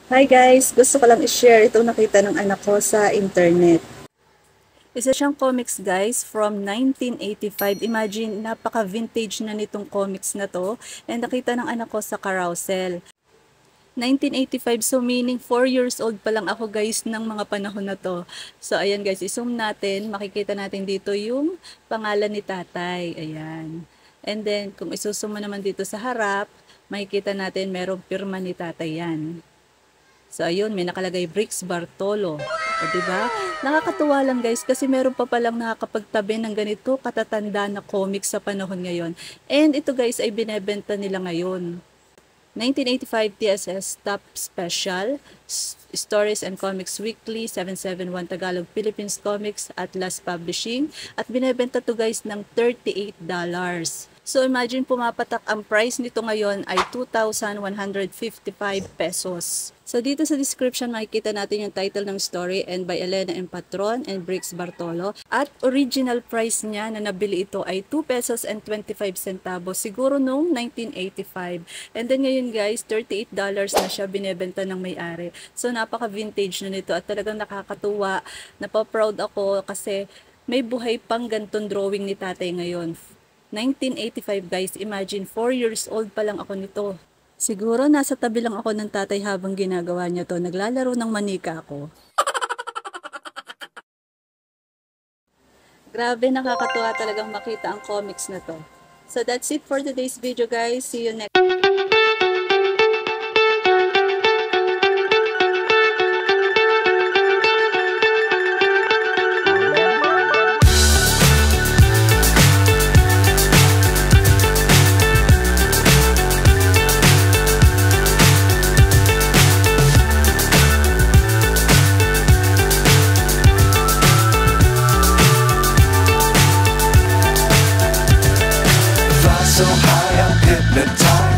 Hi guys! Gusto ko lang i-share itong nakita ng anak ko sa internet. Isa siyang comics guys from 1985. Imagine, napaka-vintage na nitong comics na to. And nakita ng anak ko sa carousel. 1985, so meaning 4 years old pa lang ako guys ng mga panahon na to. So ayan guys, i-zoom natin. Makikita natin dito yung pangalan ni tatay. Ayan. And then kung isusum mo naman dito sa harap, makikita natin merong pirma ni tatay yan. So, ayun, may nakalagay Bricks Bartolo. O, diba? Nakakatuwa lang guys kasi meron pa palang nakakapagtabi ng ganito katatanda na comics sa panahon ngayon. And ito guys ay binebenta nila ngayon. 1985 TSS Top Special, Stories and Comics Weekly, 771 Tagalog Philippines Comics, Atlas Publishing. At binebenta to guys ng $38. So imagine pumapatak ang price nito ngayon ay 2,155 pesos. So dito sa description makikita natin yung title ng story and by Elena M. Patron and Bricks Bartolo. At original price niya na nabili ito ay 2 pesos and 25 centavos siguro noong 1985. And then ngayon guys, $38 na siya binebenta ng may-ari. So napaka-vintage na nito at talagang nakakatuwa. Napaproud ako kasi may buhay pang gantong drawing ni tatay ngayon. 1985 guys, imagine 4 years old pa lang ako nito. Siguro nasa tabi lang ako ng tatay habang ginagawa niya to. Naglalaro ng manika ako. Grabe, nakakatuwa talagang makita ang comics na to. So that's it for today's video guys. See you next so high, I'm hypnotized.